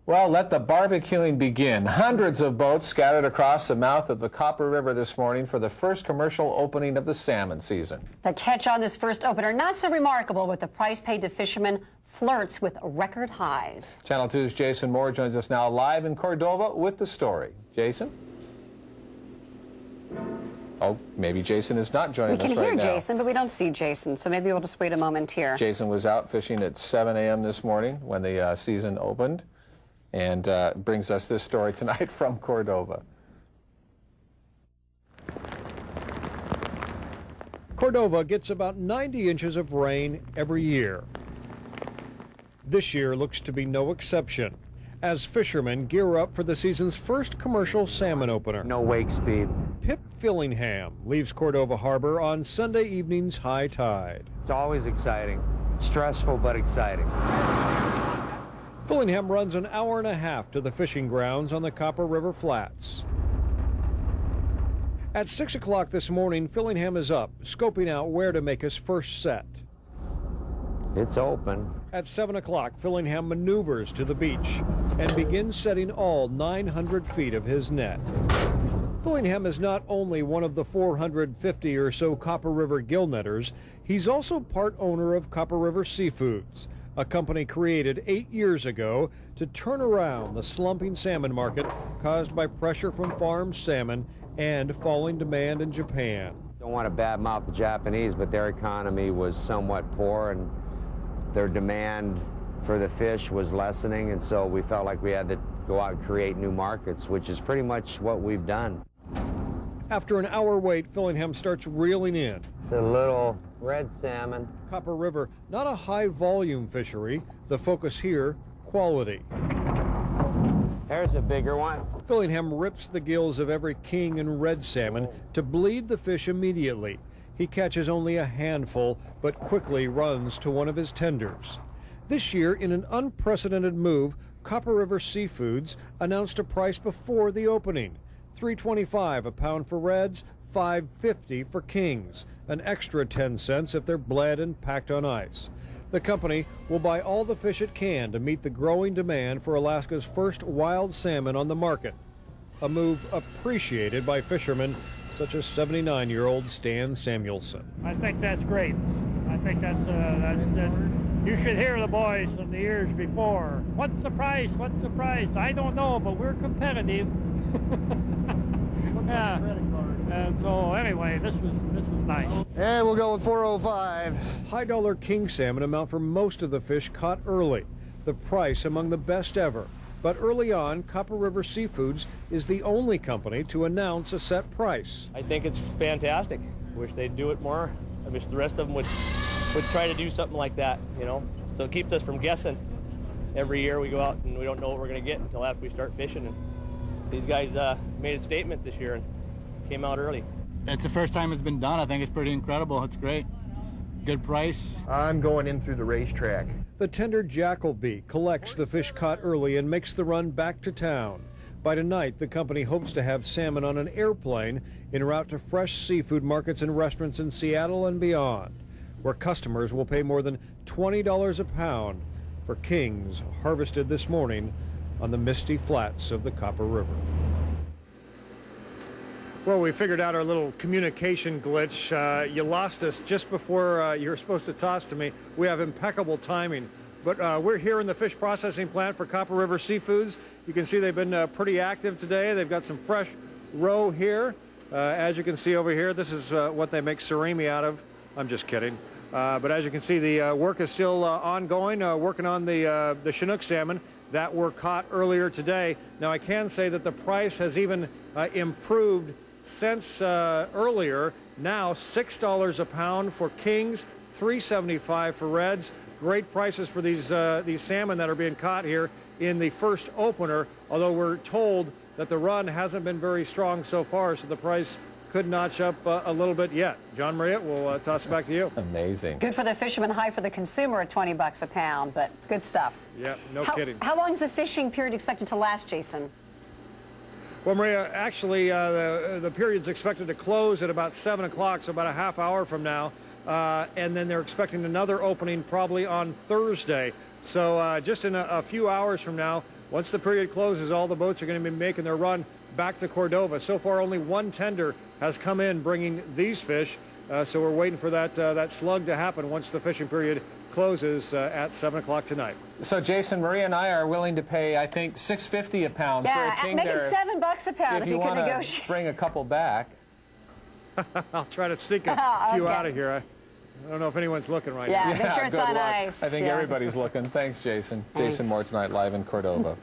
Well, let the barbecuing begin. Hundreds of boats scattered across the mouth of the Copper River this morning for the first commercial opening of the salmon season. The catch on this first opener, not so remarkable, but the price paid to fishermen flirts with record highs. Channel 2's Jason Moore joins us now live in Cordova with the story. Jason? Oh, maybe Jason is not joining us right now. We can hear Jason, but we don't see Jason, so maybe we'll just wait a moment here. Jason was out fishing at 7 a.m. this morning when the season opened, and brings us this story tonight from Cordova. Cordova gets about 90 inches of rain every year. This year looks to be no exception, as fishermen gear up for the season's first commercial salmon opener. No wake speed. Pip Fillingham leaves Cordova Harbor on Sunday evening's high tide. It's always exciting. Stressful, but exciting. Fillingham runs an hour and a half to the fishing grounds on the Copper River Flats. At 6 o'clock this morning, Fillingham is up, scoping out where to make his first set. It's open. At 7 o'clock, Fillingham maneuvers to the beach and begins setting all 900 feet of his net. Fillingham is not only one of the 450 or so Copper River gill netters, he's also part owner of Copper River Seafoods, a company created 8 years ago to turn around the slumping salmon market caused by pressure from farmed salmon and falling demand in Japan. Don't want to badmouth the Japanese, but their economy was somewhat poor and their demand for the fish was lessening, and so we felt like we had to go out and create new markets, which is pretty much what we've done. After an hour wait, Fillingham starts reeling in. The little red salmon. Copper River, not a high-volume fishery. The focus here, quality. There's a bigger one. Fillingham rips the gills of every king and red salmon to bleed the fish immediately. He catches only a handful, but quickly runs to one of his tenders. This year, in an unprecedented move, Copper River Seafoods announced a price before the opening. $3.25 a pound for reds, $5.50 for kings, an extra 10 cents if they're bled and packed on ice. The company will buy all the fish it can to meet the growing demand for Alaska's first wild salmon on the market, a move appreciated by fishermen such as 79-year-old Stan Samuelson. I think that's great. I think that's you should hear the boys from the years before. What's the price? What's the price? I don't know, but we're competitive. Yeah. And so anyway, this was nice. And we'll go with 405. High-dollar king salmon amount for most of the fish caught early. The price among the best ever. But early on, Copper River Seafoods is the only company to announce a set price. I think it's fantastic. Wish they'd do it more. I wish the rest of them would try to do something like that, you know. So it keeps us from guessing. Every year we go out and we don't know what we're going to get until after we start fishing. And these guys made a statement this year and came out early. It's the first time it's been done. I think it's pretty incredible. It's great. It's good price. I'm going in through the racetrack. The tender Jackalbee collects the fish caught early and makes the run back to town. By tonight, the company hopes to have salmon on an airplane en route to fresh seafood markets and restaurants in Seattle and beyond, where customers will pay more than $20 a pound for kings harvested this morning on the misty flats of the Copper River. Well, we figured out our little communication glitch. You lost us just before you were supposed to toss to me. We have impeccable timing. But we're here in the fish processing plant for Copper River Seafoods. You can see they've been pretty active today. They've got some fresh roe here. As you can see over here, this is what they make surimi out of. I'm just kidding. But as you can see, the work is still ongoing, working on the Chinook salmon that were caught earlier today. Now, I can say that the price has even improved since earlier. Now $6 a pound for kings, $3.75 for reds. Great prices for these salmon that are being caught here in the first opener, although we're told that the run hasn't been very strong so far, so the price could notch up a little bit yet. John Maria, we'll toss it back to you. Amazing. Good for the fisherman, high for the consumer at $20 a pound, but good stuff. Yeah, no kidding. How long is the fishing period expected to last, Jason? Well, Maria, actually, the period's expected to close at about 7 o'clock, so about a half hour from now. And then they're expecting another opening probably on Thursday. So just in a few hours from now, Once the period closes, all the boats are going to be making their run back to Cordova. So far, only one tender has come in bringing these fish, so we're waiting for that slug to happen once the fishing period closes at 7 o'clock tonight. So Jason, Maria and I are willing to pay, I think, $6.50 a pound for a king make there. it $7 a pound if you can want negotiate. to bring a couple back. I'll try to sneak a few out of here. I don't know if anyone's looking right now. Yeah, make sure it's good on luck. ice. I think everybody's looking. Thanks, Jason. Thanks. Jason Moore tonight live in Cordova.